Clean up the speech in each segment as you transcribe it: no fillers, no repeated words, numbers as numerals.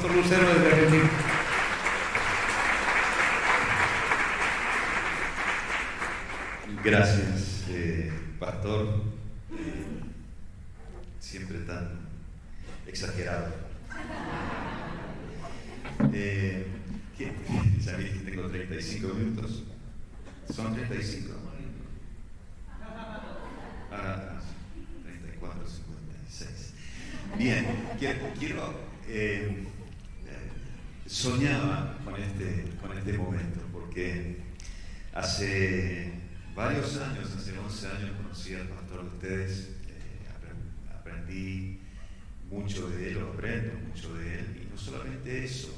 Pastor Lucero desde Argentina. Gracias, Pastor. Siempre tan exagerado. Ya vi que tengo 35 minutos. Son 35. 34, 56. Bien, quiero soñaba con este momento, porque hace varios años, hace 11 años, conocí al pastor de ustedes, aprendí mucho de él, aprendo mucho de él, y no solamente eso,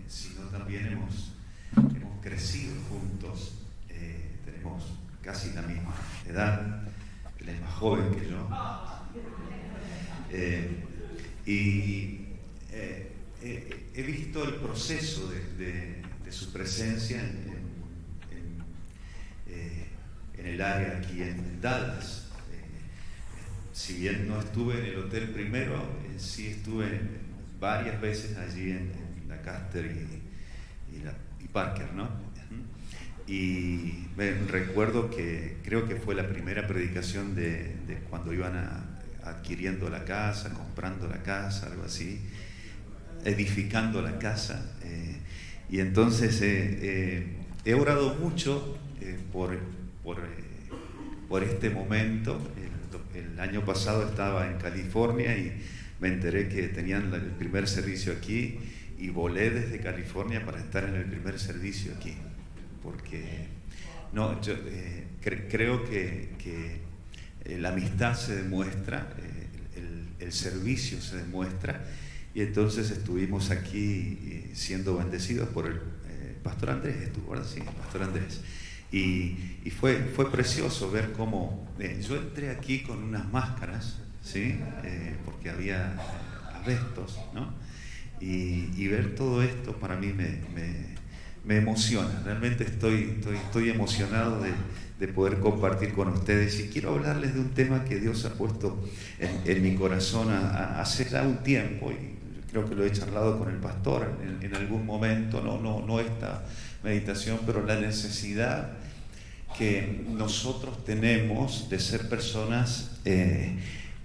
sino también hemos crecido juntos, tenemos casi la misma edad, él es más joven que yo, y he visto el proceso de su presencia en el área aquí en Dallas. Si bien no estuve en el hotel primero, sí estuve varias veces allí en Lancaster y Parker, ¿no? Y recuerdo que creo que fue la primera predicación de cuando iban adquiriendo la casa, comprando la casa, algo así, edificando la casa. Y entonces he orado mucho por este momento. El año pasado estaba en California y me enteré que tenían el primer servicio aquí, y volé desde California para estar en el primer servicio aquí, porque yo creo que la amistad se demuestra, el servicio se demuestra, y entonces estuvimos aquí siendo bendecidos por el Pastor Andrés, estuvo, ¿verdad? Sí, Pastor Andrés. Y fue precioso ver cómo yo entré aquí con unas máscaras, ¿sí? Porque había asbestos, ¿no? Y ver todo esto para mí me emociona. Realmente estoy emocionado de poder compartir con ustedes, y quiero hablarles de un tema que Dios ha puesto en mi corazón hace ya un tiempo, y creo que lo he charlado con el pastor en algún momento, no esta meditación, pero la necesidad que nosotros tenemos de ser personas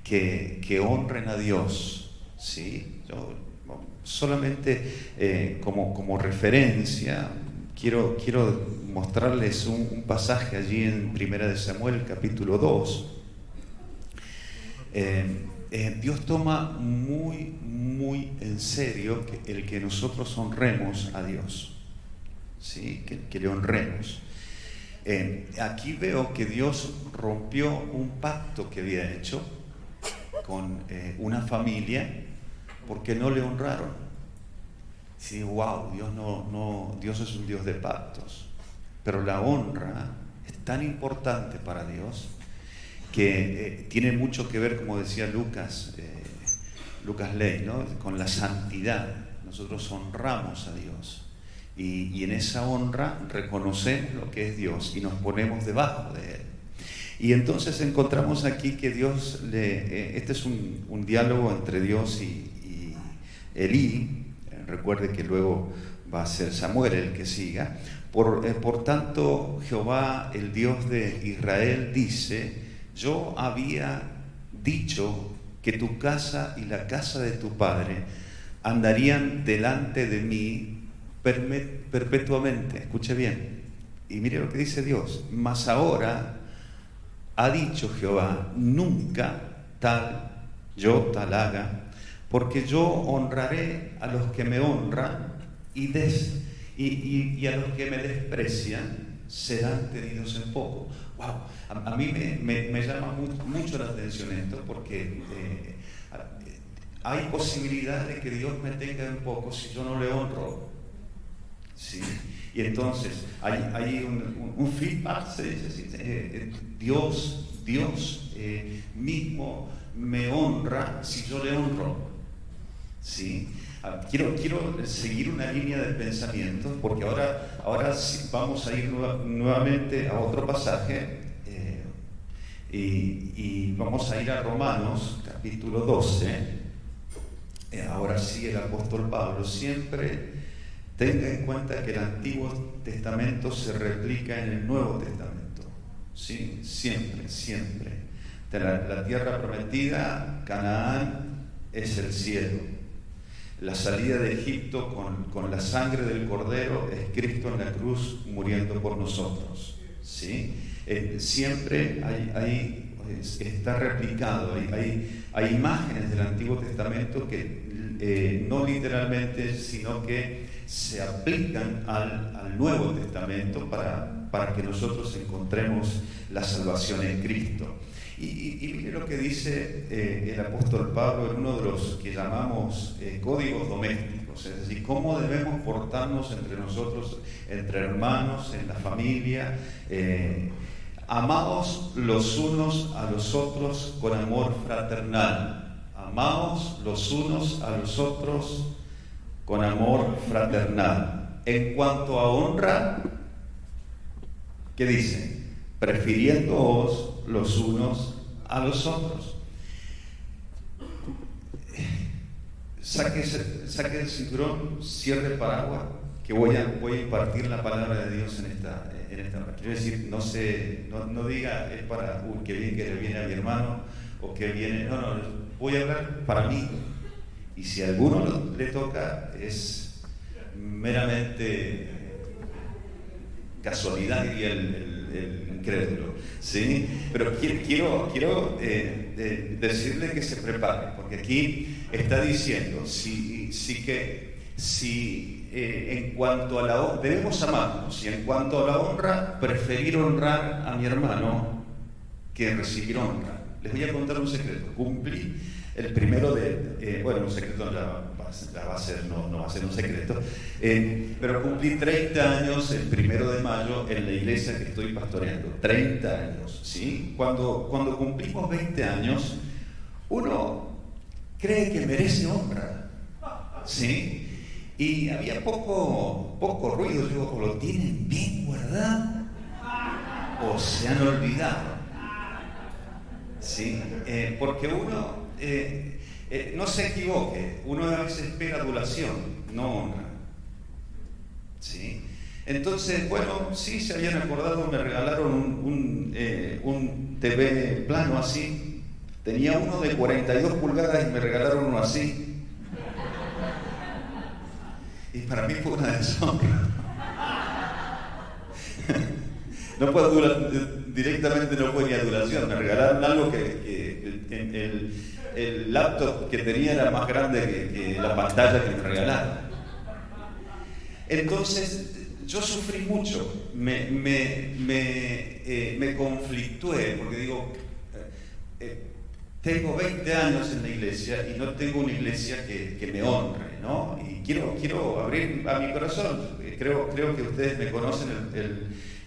que honren a Dios, ¿sí? Yo solamente como referencia quiero mostrarles un pasaje allí en 1 Samuel capítulo 2. Dios toma muy en serio el que nosotros honremos a Dios, ¿sí? Que le honremos. Aquí veo que Dios rompió un pacto que había hecho con una familia porque no le honraron. Sí, wow, Dios es un Dios de pactos, pero la honra es tan importante para Dios que tiene mucho que ver, como decía Lucas Ley, ¿no? Con la santidad. Nosotros honramos a Dios. Y en esa honra reconocemos lo que es Dios y nos ponemos debajo de Él. Y entonces encontramos aquí que Dios, este es un diálogo entre Dios y Elí. Recuerde que luego va a ser Samuel el que siga. Por tanto, Jehová, el Dios de Israel, dice: yo había dicho que tu casa y la casa de tu padre andarían delante de mí perpetuamente. Escuche bien, y mire lo que dice Dios: mas ahora ha dicho Jehová, nunca tal haga, porque yo honraré a los que me honran, y a los que me desprecian serán tenidos en poco. Wow, a mí me llama mucho la atención esto, porque hay posibilidad de que Dios me tenga en poco si yo no le honro. Sí. Y entonces hay un feedback, se dice así, Dios mismo me honra si yo le honro. ¿Sí? Quiero seguir una línea de pensamiento, porque ahora sí vamos a ir nuevamente a otro pasaje, y vamos a ir a Romanos capítulo 12. ahora sí el apóstol Pablo, siempre tenga en cuenta que el Antiguo Testamento se replica en el Nuevo Testamento. ¿Sí? Siempre, siempre. La tierra prometida, Canaán, es el cielo. La salida de Egipto con la sangre del Cordero es Cristo en la cruz muriendo por nosotros. ¿Sí? Siempre está replicado, hay imágenes del Antiguo Testamento que no literalmente, sino que se aplican al Nuevo Testamento para que nosotros encontremos la salvación en Cristo. Y mire lo que dice el apóstol Pablo en uno de los que llamamos códigos domésticos, es decir, cómo debemos portarnos entre nosotros, entre hermanos, en la familia, amaos los unos a los otros con amor fraternal. Amaos los unos a los otros con amor fraternal. En cuanto a honra, ¿qué dice? Prefiriéndoos los unos a los otros. Saque el cinturón, cierre el paraguas, que voy a impartir la palabra de Dios en esta noche. Quiero decir, no diga es para qué bien que le viene a mi hermano o que viene. No, voy a hablar para mí. Y si a alguno le toca, es meramente casualidad, diría el incrédulo, ¿sí? Pero quiero decirle que se prepare, porque aquí está diciendo en cuanto a la honra, debemos amarnos, y en cuanto a la honra, preferir honrar a mi hermano que recibir honra. Les voy a contar un secreto. Cumplí el primero un secreto ya va a ser, no va a ser un secreto, pero cumplí 30 años el 1 de mayo en la iglesia que estoy pastoreando. 30 años, ¿sí? Cuando cumplimos 20 años, uno cree que merece honra, ¿sí? Y había poco ruido. Yo, o lo tienen bien guardado o se han olvidado, ¿sí? Porque uno no se equivoque, uno a veces espera adulación, no honra, ¿sí? Entonces, bueno, sí se habían acordado, me regalaron un TV plano así. Tenía uno de 42 pulgadas y me regalaron uno así. Y para mí fue una deshonra. No puedo directamente no fue ni adulación, me regalaron algo que el laptop que tenía era más grande que la pantalla que me regalaron. Entonces yo sufrí mucho, me conflictué, porque digo, tengo 20 años en la iglesia y no tengo una iglesia que me honre, ¿no? Y quiero abrir a mi corazón. Creo que ustedes me conocen.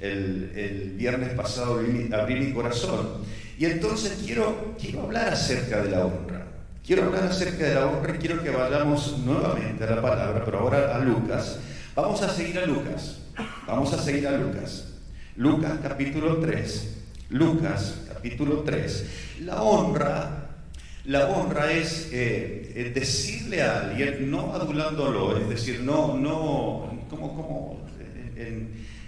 El viernes pasado abrí mi corazón. Y entonces quiero hablar acerca de la honra. Quiero hablar acerca de la honra y quiero que vayamos nuevamente a la palabra, pero ahora a Lucas. Vamos a seguir a Lucas. Lucas capítulo 3. Lucas capítulo 3. La honra es decirle a alguien, no adulándolo, es decir, no como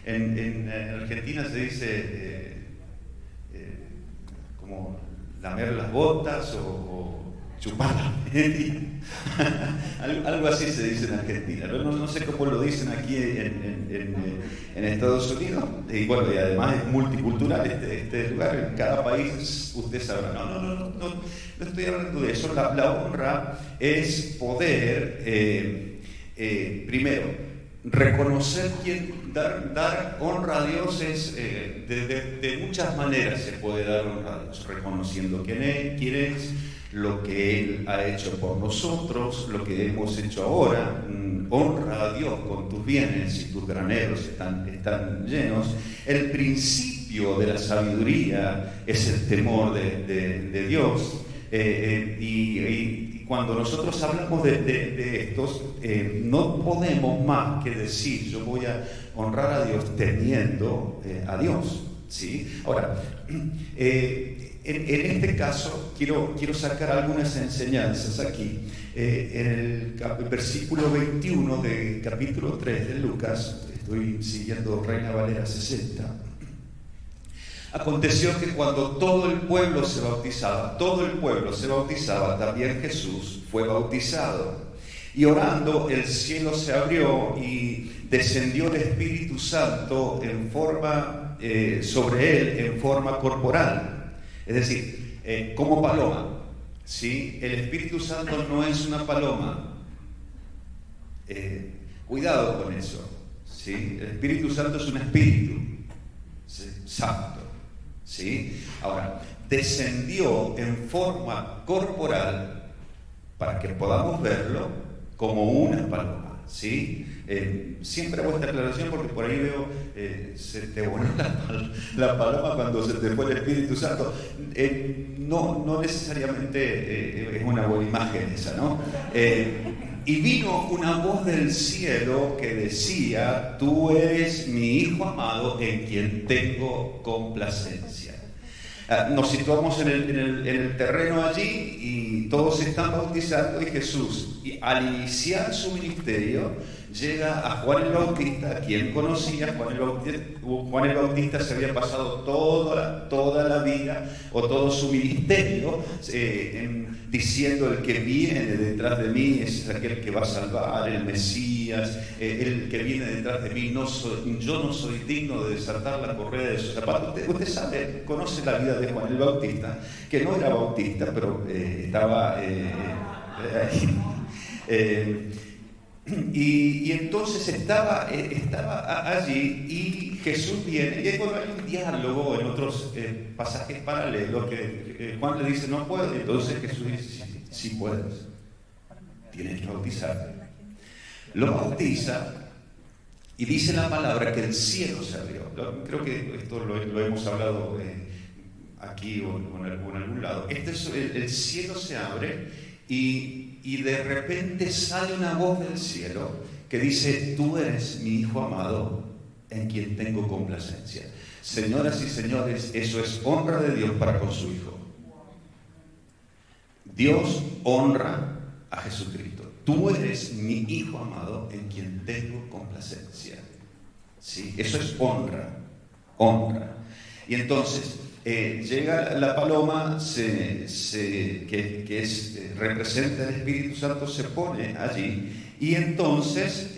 en Argentina se dice como lamer las botas o chupar la media. Algo así se dice en Argentina. No sé cómo lo dicen aquí en Estados Unidos. Y bueno, y además es multicultural este lugar. En cada país usted sabrá. No estoy hablando de eso. La honra es poder, primero, reconocer dar honra a Dios es de muchas maneras se puede dar honra a Dios, reconociendo quién es, lo que Él ha hecho por nosotros, lo que hemos hecho ahora. Honra a Dios con tus bienes y tus graneros están llenos. El principio de la sabiduría es el temor de Dios. Y cuando nosotros hablamos de estos, no podemos más que decir, yo voy a honrar a Dios temiendo a Dios, ¿sí? Ahora, En este caso quiero sacar algunas enseñanzas aquí. En el versículo 21 del capítulo 3 de Lucas, estoy siguiendo Reina Valera 60. Aconteció que cuando todo el pueblo se bautizaba, también Jesús fue bautizado. Y orando, el cielo se abrió y descendió el Espíritu Santo sobre él en forma corporal. Es decir, como paloma, ¿sí? El Espíritu Santo no es una paloma. Cuidado con eso, ¿sí? El Espíritu Santo es un espíritu, ¿sí? Santo, ¿sí? Ahora, descendió en forma corporal para que podamos verlo como una paloma, ¿sí? Siempre hago esta aclaración porque por ahí veo se te voló la paloma cuando se te fue el Espíritu Santo. No necesariamente es una buena imagen esa, ¿no? Y vino una voz del cielo que decía: tú eres mi Hijo amado en quien tengo complacencia. Nos situamos en el terreno allí y todos se están bautizando, y Jesús, al iniciar su ministerio, llega a Juan el Bautista, a quien conocía. Juan el Bautista se había pasado toda la vida o todo su ministerio diciendo: el que viene detrás de mí es aquel que va a salvar, el Mesías. El que viene detrás de mí, yo no soy digno de desatar la correa de sus zapatos. Usted sabe, conoce la vida de Juan el Bautista, que no era bautista, pero estaba y entonces estaba allí, y Jesús viene, y hay un diálogo en otros pasajes paralelos que Juan le dice: no puedo. Entonces Jesús dice: sí puedes, tienes que bautizarte. Lo bautiza y dice la palabra que el cielo se abrió. Creo que esto lo hemos hablado aquí o en algún lado. El cielo se abre y de repente sale una voz del cielo que dice: tú eres mi Hijo amado en quien tengo complacencia. Señoras y señores, eso es honra de Dios para con su Hijo. Dios honra a Jesucristo. Tú eres mi Hijo amado en quien tengo complacencia. ¿Sí? Eso es honra. Y entonces llega la paloma, que representa el Espíritu Santo, se pone allí, y entonces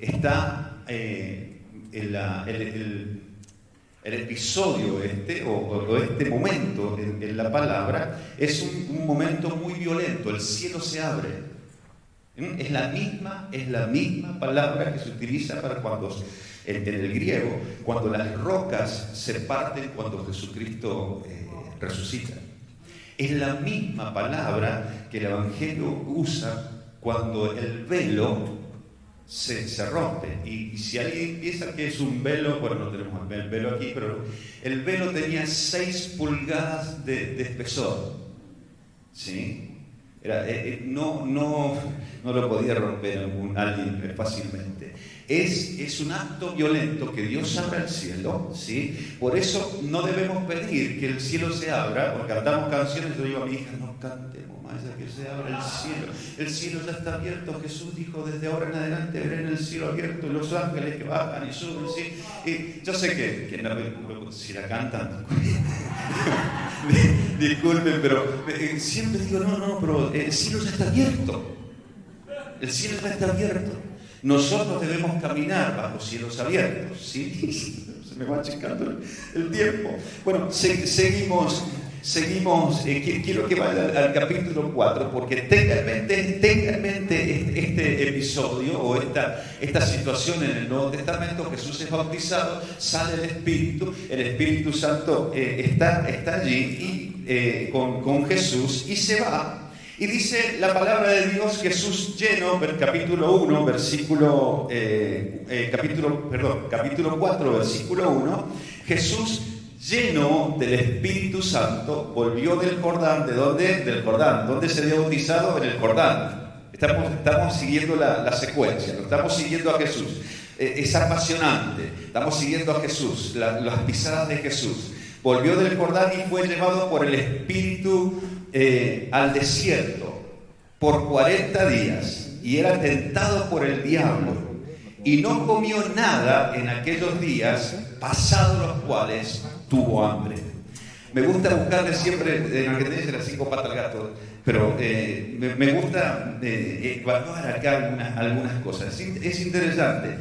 está el episodio o este momento en la palabra es un momento muy violento. El cielo se abre. Es la misma palabra que se utiliza para cuando, en el griego, cuando las rocas se parten cuando Jesucristo resucita. Es la misma palabra que el Evangelio usa cuando el velo se rompe. Y si alguien piensa que es un velo, bueno, no tenemos el velo aquí, pero el velo tenía 6 pulgadas de espesor, ¿sí? No lo podía romper alguien fácilmente. Es un acto violento que Dios abra el cielo, ¿sí? Por eso no debemos pedir que el cielo se abra. Porque cantamos canciones, yo digo a mi hija: no cantemos más, ya que se abra el cielo. El cielo ya está abierto. Jesús dijo: desde ahora en adelante verán el cielo abierto y los ángeles que bajan y suben, ¿sí? Y yo sé que no, si la cantan disculpen, pero siempre digo: no, pero el cielo ya está abierto. El cielo ya está abierto. Nosotros debemos caminar bajo cielos abiertos, ¿sí? Se me va achicando el tiempo. Bueno, seguimos. Quiero que vaya al capítulo 4, porque tenga en mente este episodio o esta situación en el Nuevo Testamento. Jesús es bautizado, sale el Espíritu Santo está allí con Jesús, y se va. Y dice la palabra de Dios: Jesús lleno, capítulo 4, versículo 1, Jesús lleno del Espíritu Santo volvió del Jordán. ¿De dónde? Del Jordán. ¿Dónde se había bautizado? En el Jordán. Estamos siguiendo la secuencia, lo estamos siguiendo a Jesús. Es apasionante. Estamos siguiendo a Jesús, las pisadas de Jesús. volvió del Jordán y fue llevado por el Espíritu al desierto por 40 días y era tentado por el diablo y no comió nada en aquellos días, pasados los cuales tuvo hambre. Me gusta buscarle siempre, en Argentina dice las 5 patas al gato, pero me gusta evaluar acá algunas cosas. Es interesante.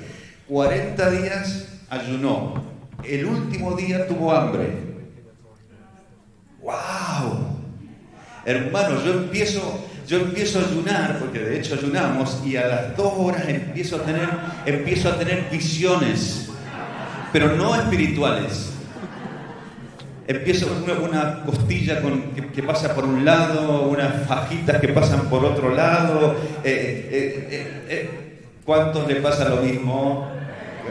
40 días ayunó, el último día tuvo hambre. ¡Wow! Hermano, yo empiezo a ayunar, porque de hecho ayunamos, y a las 2 horas empiezo a tener visiones, pero no espirituales. Empiezo con una costilla que pasa por un lado, unas fajitas que pasan por otro lado. ¿Cuántos le pasa lo mismo?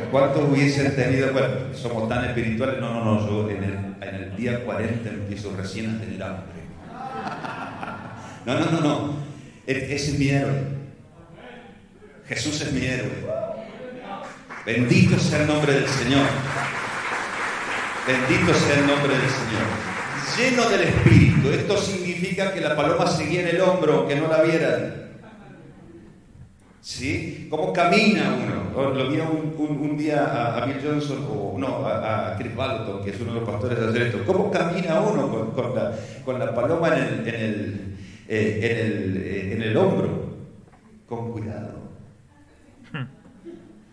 ¿Cuántos hubiesen tenido? Bueno, somos tan espirituales. No, yo en el día 40 empiezo recién a tener hambre. No. Ese es mi héroe. Jesús es mi héroe. Bendito sea el nombre del Señor. Bendito sea el nombre del Señor. Lleno del Espíritu. Esto significa que la paloma seguía en el hombro, que no la vieran. ¿Sí? ¿Cómo camina uno? Lo vi un día a Bill Johnson, a Chris Balton, que es uno de los pastores de hacer esto. ¿Cómo camina uno con la paloma en el hombro? Con cuidado.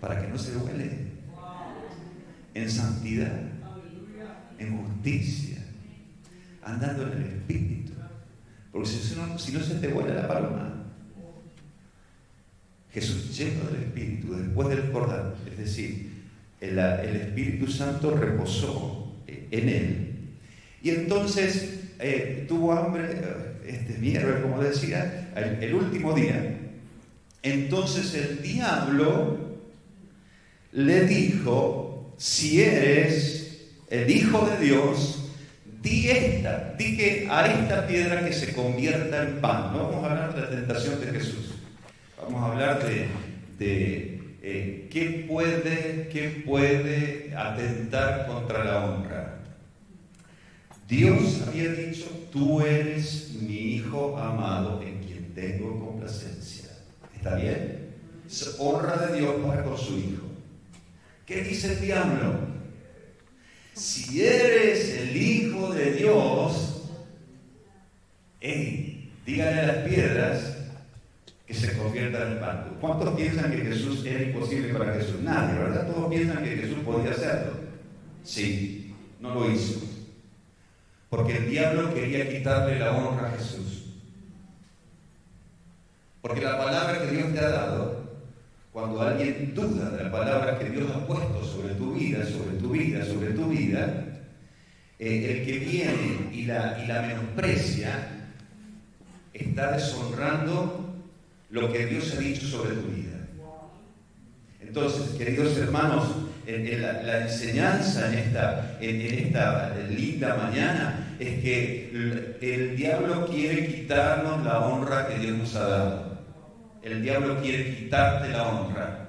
Para que no se duele. En santidad. En justicia, andando en el Espíritu, porque si no se te vuela la paloma. Jesús, lleno del Espíritu, después del Jordán, es decir, el Espíritu Santo reposó en él, y entonces tuvo hambre, este es mi héroe, como decía, el último día. Entonces el diablo le dijo: si eres el Hijo de Dios, di que a esta piedra que se convierta en pan. No vamos a hablar de la tentación de Jesús. Vamos a hablar de qué puede atentar contra la honra. Dios había dicho: tú eres mi Hijo amado en quien tengo complacencia. ¿Está bien? Es honra de Dios para con su Hijo. ¿Qué dice el diablo? Si eres el Hijo de Dios, dígale a las piedras que se conviertan en pan. ¿Cuántos piensan que Jesús era imposible para Jesús? Nadie, ¿verdad? Todos piensan que Jesús podía hacerlo. Sí, no lo hizo. Porque el diablo quería quitarle la honra a Jesús. Porque la palabra que Dios te ha dado, cuando alguien duda de la palabra que Dios ha puesto sobre tu vida, el que viene y la menosprecia está deshonrando lo que Dios ha dicho sobre tu vida. Entonces, queridos hermanos, la enseñanza en esta linda mañana es que el diablo quiere quitarnos la honra que Dios nos ha dado. El diablo quiere quitarte la honra.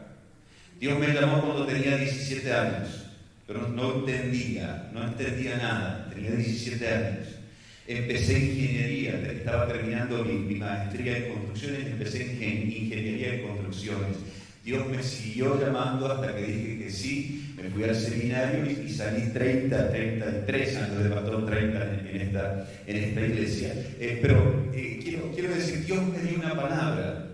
Dios me llamó cuando tenía 17 años, pero no entendía nada, tenía 17 años. Empecé ingeniería, estaba terminando mi maestría en construcciones, empecé ingeniería en construcciones. Dios me siguió llamando hasta que dije que sí, me fui al seminario y salí 33 años de pastor, 30 en esta iglesia. Pero quiero decir, Dios me dio una palabra.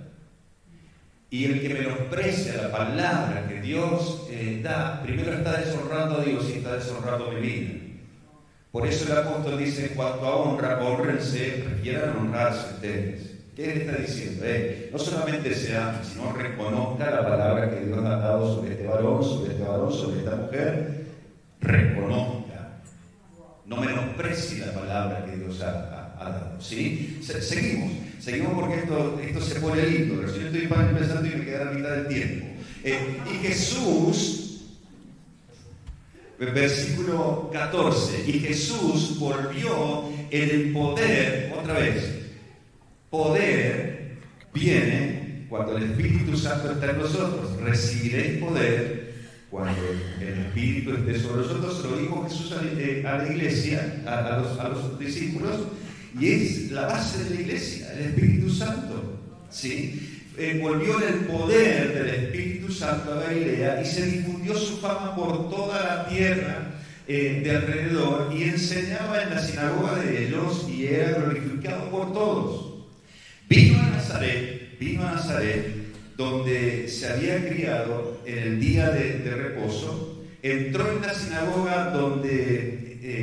Y el que menosprecia la palabra que Dios da, primero está deshonrando a Dios y está deshonrando mi vida. Por eso el apóstol dice: en cuanto a honra, honrense, prefieran honrarse ustedes. ¿Qué le está diciendo? No solamente se ame, sino reconozca la palabra que Dios ha dado sobre este varón, sobre esta mujer. Reconozca. No menosprecie la palabra que Dios ha dado. ¿Sí? Seguimos porque esto se pone lindo. Recién estoy empezando y me queda la mitad del tiempo. Y Jesús, versículo 14, y Jesús volvió en el poder, otra vez. Poder viene cuando el Espíritu Santo está en nosotros. Recibiréis poder cuando el Espíritu esté sobre nosotros. Lo dijo Jesús a la iglesia, a los discípulos, y es la base de la iglesia, el Espíritu Santo. ¿Sí? Volvió en el poder del Espíritu Santo a Galilea y se difundió su fama por toda la tierra de alrededor, y enseñaba en la sinagoga de ellos y era glorificado por todos. Vino a Nazaret, donde se había criado en el día de reposo. Entró en la sinagoga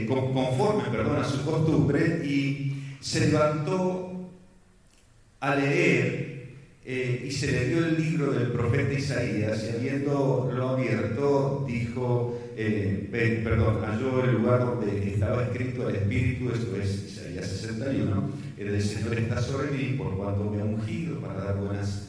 conforme a su costumbre, y se levantó a leer, y se le dio el libro del profeta Isaías, y habiéndolo abierto, dijo, halló el lugar donde estaba escrito: el Espíritu, esto es Isaías 61, el Señor está sobre mí, por cuanto me ha ungido para dar buenas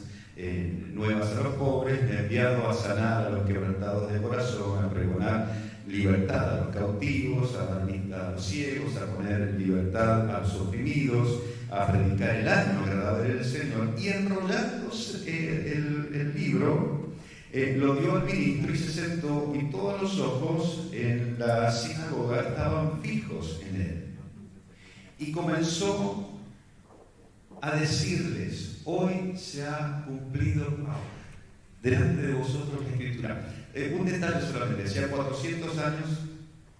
nuevas a los pobres, me ha enviado a sanar a los quebrantados de corazón, a pregonar libertad a los cautivos, a dar vista a los ciegos, a poner libertad a los oprimidos, a predicar el año agradable del Señor. Y enrollándose el libro, lo dio al ministro y se sentó, y todos los ojos en la sinagoga estaban fijos en él. Y comenzó a decirles: hoy se ha cumplido delante de vosotros la Escritura. Un detalle solamente: hacía 400 años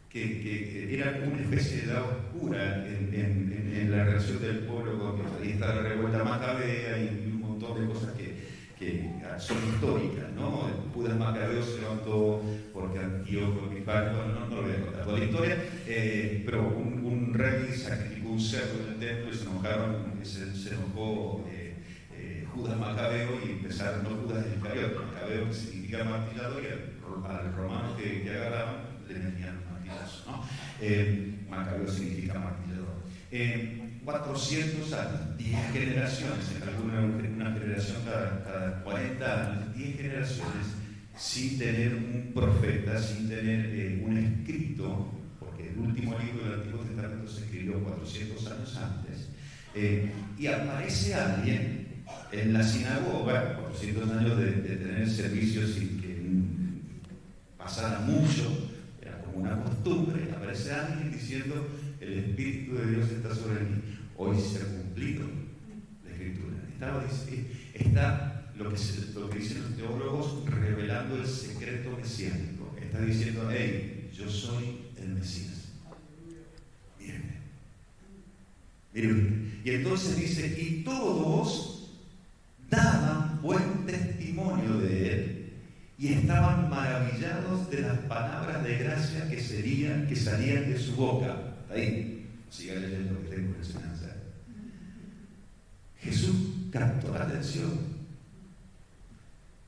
que era una especie de edad oscura en la relación del pueblo con Dios. Ahí está la revuelta macabea y un montón de cosas que son históricas, ¿no? Judas Macabeo se levantó porque Antíoco Epífanes, no lo voy a contar toda la historia, pero un rey sacrificó un cerdo en el templo y se enojó Judas Macabeo, y empezaron, no Judas Iscariote, Macabeo, que significa martillador, y al romano que agarraban le metían un martillazo, ¿no? Macabeo significa martillador. 400 años, 10 generaciones, una generación cada 40 años, 10 generaciones sin tener un profeta, sin tener un escrito, porque el último libro del Antiguo Testamento se escribió 400 años antes, y aparece alguien en la sinagoga, 400 años de tener servicios sin que pasara mucho, era como una costumbre. Aparece alguien diciendo: el Espíritu de Dios está sobre mí. Hoy se ha cumplido la Escritura. Está lo que dicen los teólogos, revelando el secreto mesiánico. Está diciendo: hey, yo soy el Mesías. Miren. Y entonces dice: y todos daban buen testimonio de él, y estaban maravillados de las palabras de gracia que salían de su boca. Ahí, siga leyendo, que tengo enseñanza. Jesús captó la atención.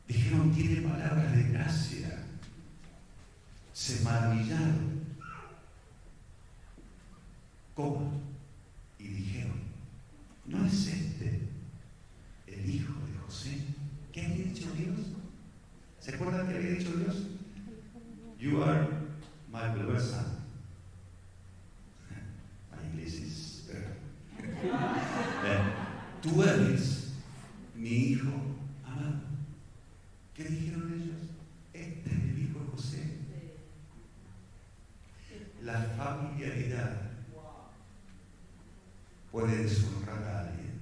Dijeron: tiene palabras de gracia. Se maravillaron. ¿Cómo? Y dijeron: ¿no es este el hijo de José? ¿Qué había dicho Dios? ¿Se acuerdan qué había dicho Dios? You are my beloved son. My English is better. Tú eres mi hijo amado. ¿Qué dijeron ellos? Este es el hijo de José. La familiaridad puede deshonrar a alguien.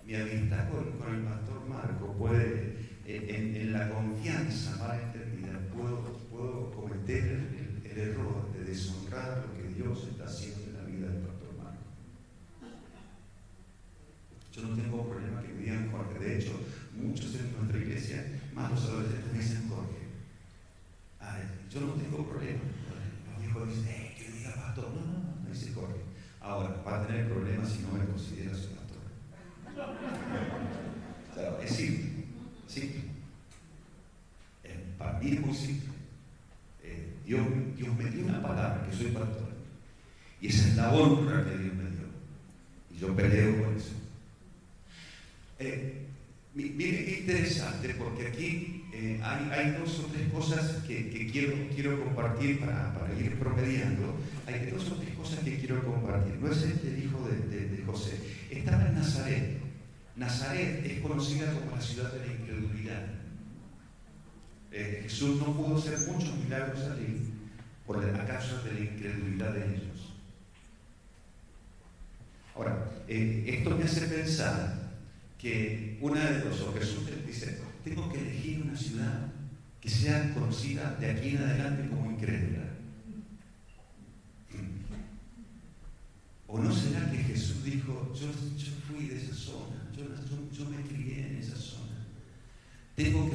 Mi amistad con el pastor Marco puede, en la confianza mal entendida, puedo cometer el error de deshonrar lo que Dios está haciendo en la vida del pastor Marco. Yo no tengo problema que me digan Jorge. De hecho, muchos en nuestra iglesia, más los adolescentes, me dicen Jorge. Yo no tengo problema. Los viejos dicen: que me diga pastor. No, me dice Jorge. Ahora, va a tener problemas si no me considera su pastor. Claro, es simple. Para mí es muy simple. Dios me dio una palabra, que soy pastor. Y esa es la honra que Dios me dio. Y yo peleo por eso. Miren qué interesante, porque aquí hay dos o tres cosas que quiero compartir para ir promediando. Hay dos o tres cosas que quiero compartir. No es el hijo de José. Estaba en Nazaret. Nazaret es conocida como la ciudad de la incredulidad. Jesús no pudo hacer muchos milagros allí a causa de la incredulidad de ellos. Ahora, esto me hace pensar que una de dos, o Jesús dice, tengo que elegir una ciudad que sea conocida de aquí en adelante como incrédula. ¿O no será que Jesús dijo, yo fui de esa zona, yo me crié en esa zona? Tengo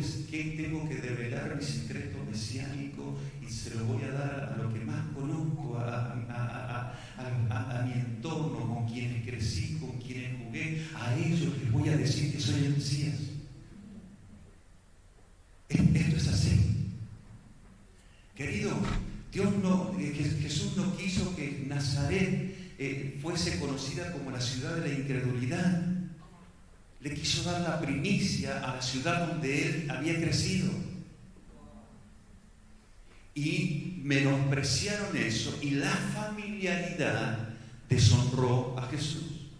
que develar mi secreto mesiánico y se lo voy a dar a lo que más conozco, a mi entorno, con quienes crecí, con quienes jugué. A ellos les voy a decir que soy el Mesías. Esto es así. Querido, Jesús no quiso que Nazaret fuese conocida como la ciudad de la incredulidad. Le quiso dar la primicia a la ciudad donde él había crecido. Y menospreciaron eso, y la familiaridad deshonró a Jesús.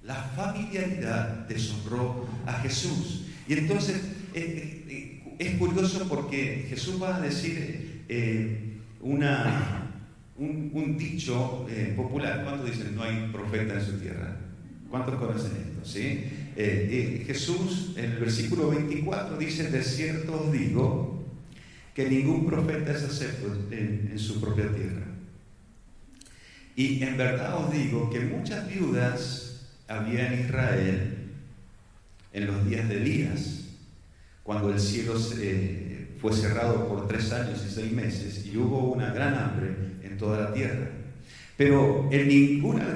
La familiaridad deshonró a Jesús. Y entonces es curioso porque Jesús va a decir un dicho popular. ¿Cuántos dicen no hay profeta en su tierra? ¿Cuántos conocen esto? ¿Sí? Jesús en el versículo 24 dice: de cierto os digo que ningún profeta es acepto en su propia tierra. Y en verdad os digo que muchas viudas había en Israel en los días de Elías, cuando el cielo fue cerrado por 3 años y 6 meses y hubo una gran hambre en toda la tierra. Pero a ninguna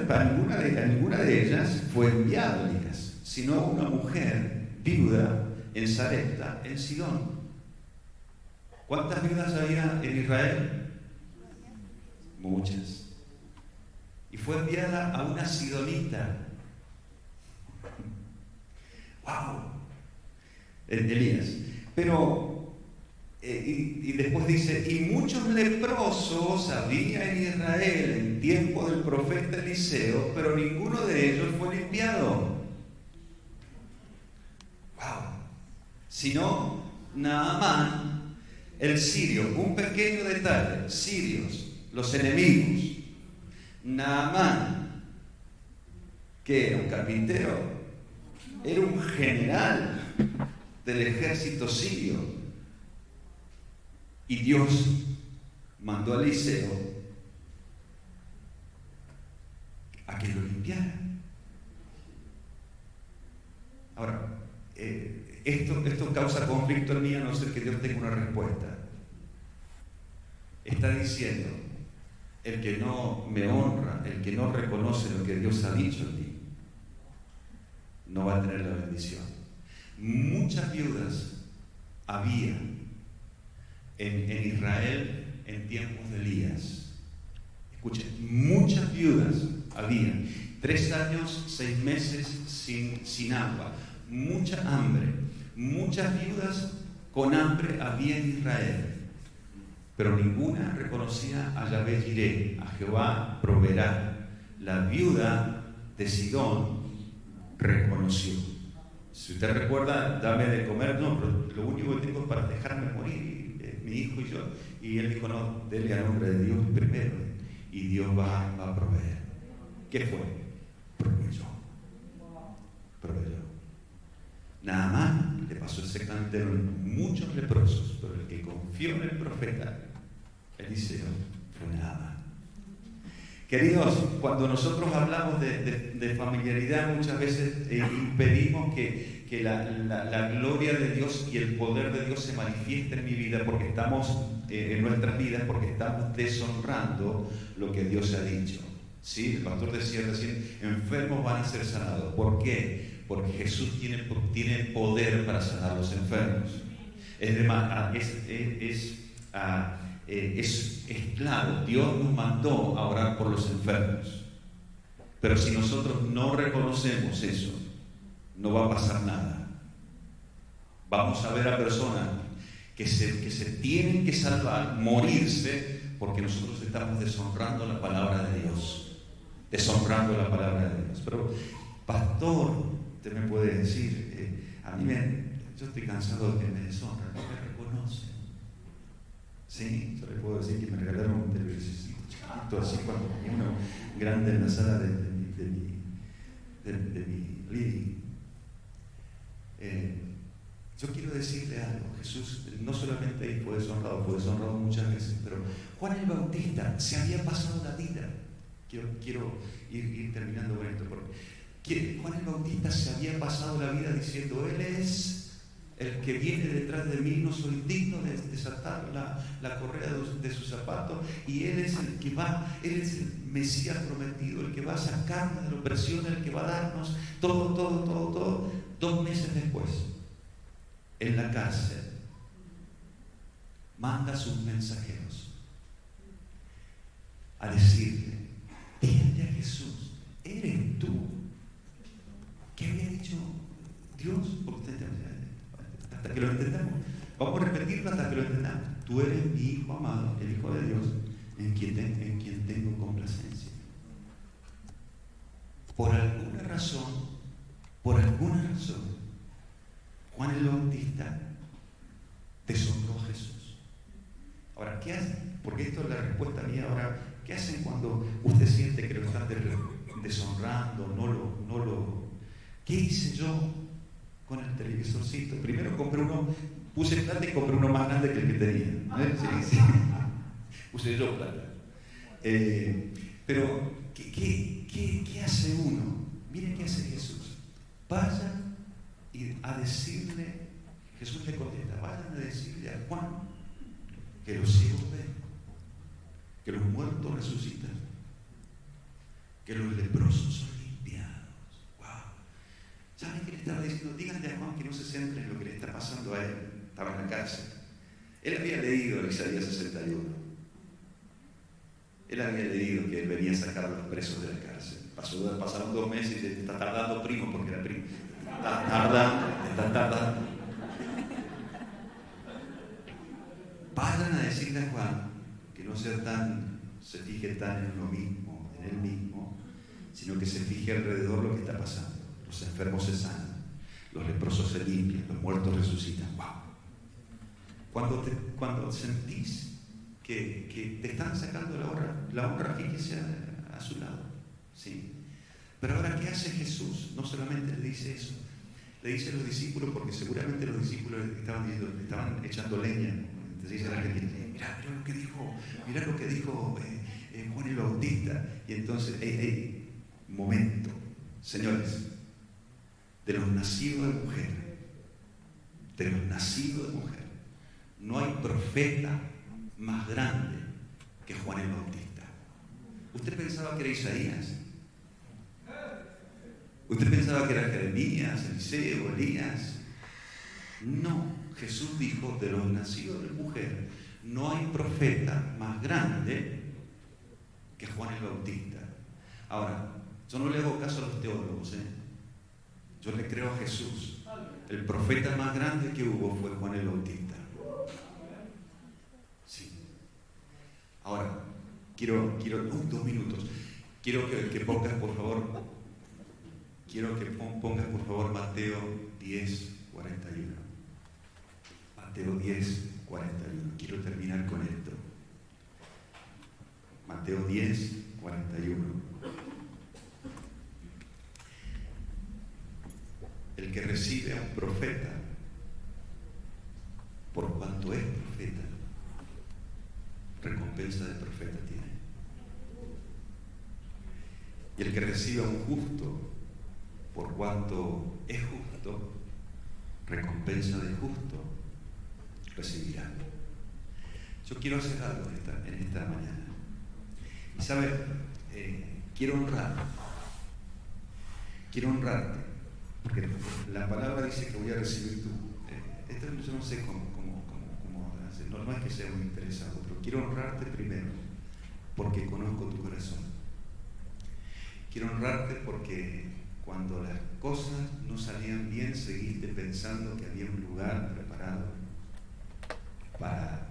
de ellas fue enviado Elías, sino una mujer viuda en Sarepta, en Sidón. ¿Cuántas viudas había en Israel? Muchas. Y fue enviada a una sidonita. ¡Wow! Elías. Pero y después dice: y muchos leprosos había en Israel en tiempo del profeta Eliseo, pero ninguno de ellos fue limpiado. ¡Wow! Sino Naamán, el sirio. Un pequeño detalle: sirios, los enemigos. Naamán, que era un carpintero, era un general del ejército sirio. Y Dios mandó a Eliseo a que lo limpiara. Ahora, esto causa conflicto en mí, a no ser que Dios tenga una respuesta. Está diciendo: el que no me honra, el que no reconoce lo que Dios ha dicho en mí, no va a tener la bendición. Muchas viudas había en Israel en tiempos de Elías. Escuchen, muchas viudas había. 3 años, 6 meses sin agua, mucha hambre. Muchas viudas con hambre había en Israel, pero ninguna reconocía a Yahvé Jireh, a Jehová proveerá. La viuda de Sidón reconoció. Si usted recuerda, dame de comer, no, pero lo único que tengo es para dejarme morir, mi hijo y yo. Y él dijo: no, dele al nombre de Dios primero, y Dios va a proveer. ¿Qué fue? Proveyó. Naamán le pasó exactamente lo mismo. Muchos leprosos, pero el que confió en el profeta Eliseo fue Naamán. Queridos, cuando nosotros hablamos de familiaridad, muchas veces impedimos que la gloria de Dios y el poder de Dios se manifieste en mi vida, porque estamos en nuestras vidas, porque estamos deshonrando lo que Dios ha dicho. ¿Sí? El pastor decía recién: enfermos van a ser sanados. ¿Por qué? Porque Jesús tiene poder para sanar a los enfermos. Es claro, Dios nos mandó a orar por los enfermos. Pero si nosotros no reconocemos eso, no va a pasar nada. Vamos a ver a personas que se tienen que salvar, morirse, porque nosotros estamos deshonrando la palabra de Dios. Deshonrando la palabra de Dios. Pero, pastor, usted me puede decir, a mí yo estoy cansado de que me deshonran, no me reconocen. Sí, yo les puedo decir que me regalaron un televisor chiquito, así cuando tenía uno grande en la sala de mi living. Yo quiero decirle algo. Jesús no solamente ahí fue deshonrado muchas veces, pero Juan el Bautista se había pasado la vida. Quiero ir terminando con esto, porque Juan el Bautista se había pasado la vida diciendo: Él es el que viene detrás de mí, no soy digno de desatar la correa de sus zapatos, y Él es el que va, Él es el Mesías prometido, el que va a sacarnos de la opresión, el que va a darnos todo. 2 meses después, en la cárcel, manda a sus mensajeros a decirle: díganle a Jesús, ¿eres tú? ¿Qué había dicho Dios? Hasta que lo entendamos. Vamos a repetirlo hasta que lo entendamos. Tú eres mi Hijo amado, el Hijo de Dios, en quien tengo complacencia. Por alguna razón, Juan el Bautista deshonró a Jesús. Ahora, ¿qué hacen? Porque esto es la respuesta mía. Ahora, ¿qué hacen cuando usted siente que lo están deshonrando? ¿Qué hice yo con el televisorcito? Primero compré uno, puse plata y compré uno más grande que el que tenía. Sí. Puse yo plata. Pero, ¿qué hace uno? Miren qué hace Jesús. Vayan a decirle, Jesús le contesta, vayan a decirle a Juan que los ciegos ven, que los muertos resucitan, que los leprosos son limpiados. ¡Wow! ¿Saben qué le estaba diciendo? Díganle a Juan que no se centre en lo que le está pasando a él. Estaba en la cárcel. Él había leído en Isaías 61. Él había leído que él venía a sacar a los presos de la cárcel. Pasaron 2 meses y se está tardando, primo, porque era primo. Está tardando. Vayan a decirle a Juan que no se fije tan en él mismo, sino que se fije alrededor lo que está pasando. Los enfermos se sanan, los leprosos se limpian, los muertos resucitan. ¡Wow! Cuando sentís que te están sacando la honra, fíjese a su lado. ¿Sí? Pero ahora, ¿qué hace Jesús? No solamente le dice eso, le dice a los discípulos, porque seguramente los discípulos le estaban echando leña. Entonces dice a la gente: mirá lo que dijo Juan el Bautista. Y entonces, momento, señores, de los nacidos de mujer, no hay profeta más grande que Juan el Bautista. ¿Usted pensaba que era Isaías? ¿Usted pensaba que era Jeremías, Eliseo, Elías? No, Jesús dijo: de los nacidos de mujer, no hay profeta más grande que Juan el Bautista. Ahora, yo no le hago caso a los teólogos, yo le creo a Jesús. El profeta más grande que hubo fue Juan el Bautista. Sí. Ahora, quiero 2 minutos. Quiero que pongas, por favor, Mateo 10:41. Mateo 10:41. Quiero terminar con esto. Mateo 10:41. El que recibe a un profeta, por cuanto es profeta, recompensa de profeta tiene. Y el que recibe a un justo, por cuanto es justo, recompensa de justo recibirá. Yo quiero hacer algo en esta mañana. Y sabe, quiero honrarte, porque la palabra dice que voy a recibir tú. Esto yo no sé cómo hacer. No es que sea muy interesado, pero quiero honrarte primero, porque conozco tu corazón. Quiero honrarte porque cuando las cosas no salían bien, seguiste pensando que había un lugar preparado para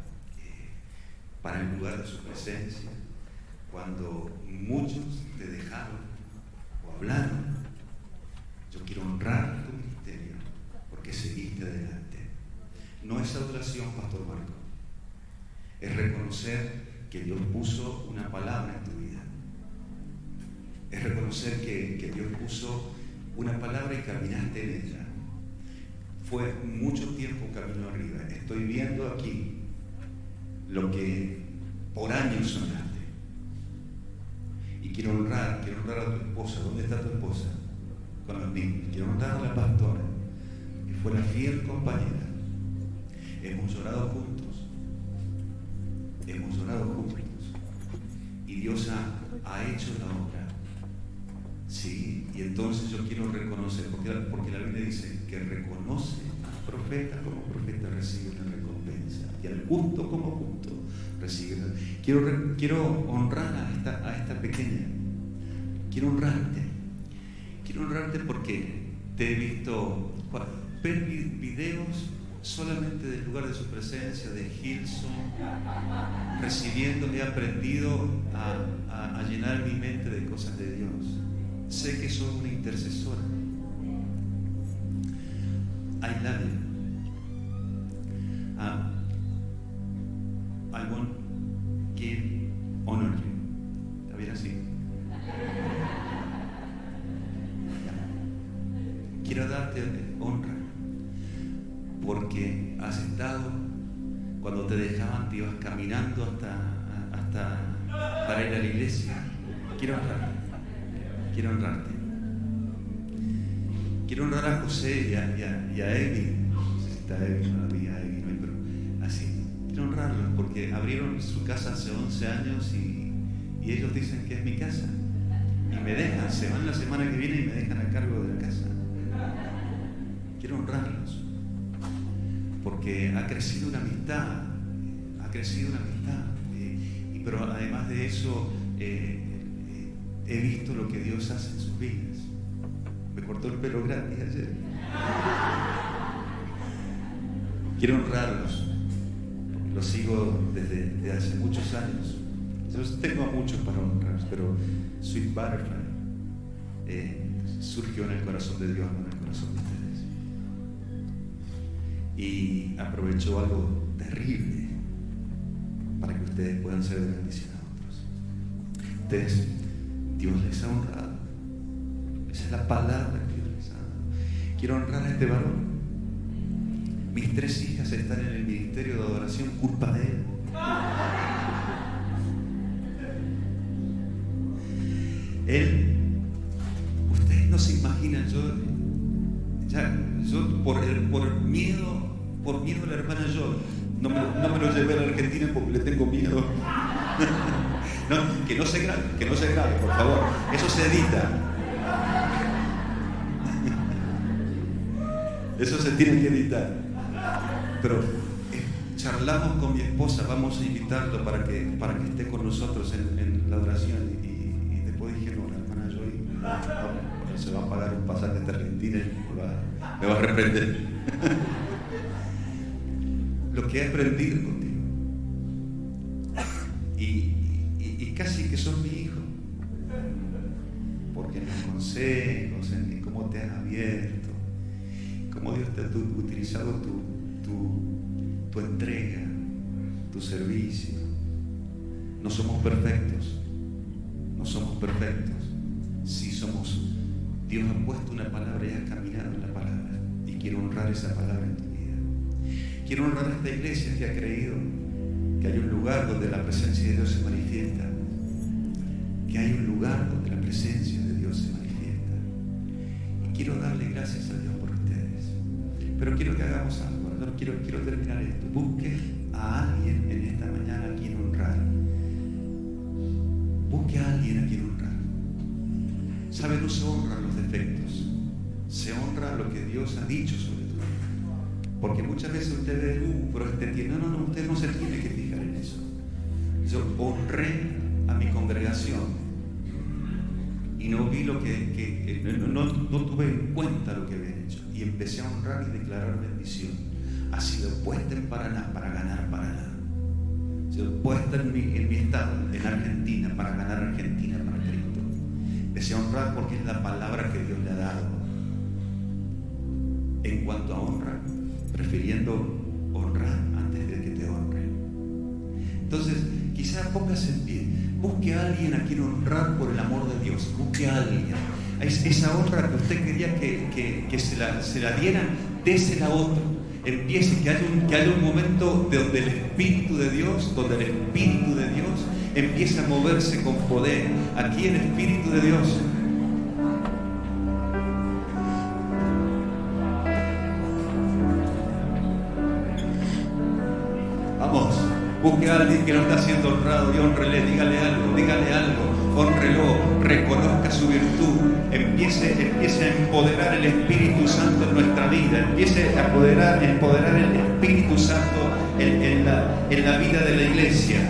el lugar de su presencia. Cuando muchos te dejaron o hablaron, yo quiero honrar tu ministerio, porque porque seguiste adelante. No es adoración, Pastor Marco. Es reconocer que Dios puso una palabra en tu vida. Es reconocer que Dios puso una palabra y caminaste en ella. Fue mucho tiempo camino arriba. Estoy viendo aquí lo que por años soñaste. Y quiero honrar a tu esposa. ¿Dónde está tu esposa? Con los niños. Quiero honrar a la pastora, que fue la fiel compañera. Hemos llorado juntos. Hemos llorado juntos. Y Dios ha hecho la obra. Sí, y entonces yo quiero reconocer, porque la Biblia dice que reconoce al profeta como profeta recibe la recompensa, y al justo como justo recibe la... Quiero honrar a esta pequeña. Quiero honrarte porque te he visto ver videos solamente del lugar de su presencia, de Hillsong, recibiendo. He aprendido a llenar mi mente de cosas de Dios. Sé que soy una intercesora. I love you. I want to give honor to you. ¿Está bien así? Quiero darte honra porque has estado, cuando te dejaban, te ibas caminando hasta para ir a la iglesia. Quiero honrarte. Quiero honrar a José y a Evi. No sé si está Evi, no había Evi, no hay, pero así. Quiero honrarlos porque abrieron su casa hace 11 años y ellos dicen que es mi casa. Y me dejan, se van la semana que viene y me dejan a cargo de la casa. Quiero honrarlos porque ha crecido una amistad. Pero además de eso, he visto lo que Dios hace en sus vidas. Me cortó el pelo gratis ayer. Quiero honrarlos. Los sigo desde hace muchos años. Yo tengo a muchos para honrar, pero Sweet Butterfly surgió en el corazón de Dios, no en el corazón de ustedes. Y aprovechó algo terrible para que ustedes puedan ser de bendición a otros. Ustedes, Dios les ha honrado. Esa es la palabra que Dios les ha dado. Quiero honrar a este varón. Mis 3 hijas están en el ministerio de adoración, culpa de él. Ustedes no se imaginan, yo por miedo a la hermana, yo no me lo llevé a la Argentina porque le tengo miedo. No, que no se grabe, por favor. Eso se edita. Eso se tiene que editar. Pero charlamos con mi esposa, vamos a invitarlo para que esté con nosotros en la oración. Y después dijeron, la hermana Joy se va a pagar un pasaje de Argentina y me va a reprender. Lo que he aprendido contigo. Y casi que son mi hijo. Porque en los consejos, en cómo te han abierto, cómo Dios te ha utilizado tu entrega, tu servicio. No somos perfectos. Sí somos. Dios ha puesto una palabra y has caminado en la palabra. Y quiero honrar esa palabra en tu vida. Quiero honrar a esta iglesia que ha creído que hay un lugar donde la presencia de Dios se manifiesta. Que hay un lugar donde la presencia de Dios se manifiesta. Y quiero darle gracias a Dios por ustedes. Pero quiero que hagamos algo. No quiero terminar esto. Busque a alguien en esta mañana a quien honrar. Busque a alguien a quien honrar. ¿Sabe? No se honran los defectos. Se honra lo que Dios ha dicho sobre tu vida. Porque muchas veces usted ve, pero este tiene. No, usted no se tiene que fijar en eso. Yo honré a mi congregación y no vi lo que no tuve en cuenta lo que habían hecho. Y empecé a honrar y declarar bendición. Ha sido puesta en Paraná para ganar Paraná. Ha sido puesta en mi estado, en Argentina, para ganar Argentina para Cristo. Empecé a honrar porque es la palabra que Dios le ha dado. en cuanto a honra, prefiriendo honrar antes de que te honren. Entonces, quizás póngase en pie, busque a alguien a quien honrar por el amor de Dios, busque a alguien. Esa honra que usted quería que se la dieran, désela a otro. Empiece, que haya un momento donde el Espíritu de Dios, empiece a moverse con poder. Aquí el Espíritu de Dios. Vamos, busque a alguien que no está siendo honrado y honrele, dígale algo, honrelo, reconozca su virtud, empiece a empoderar el Espíritu Santo en nuestra vida, empiece a empoderar el Espíritu Santo en la vida de la iglesia.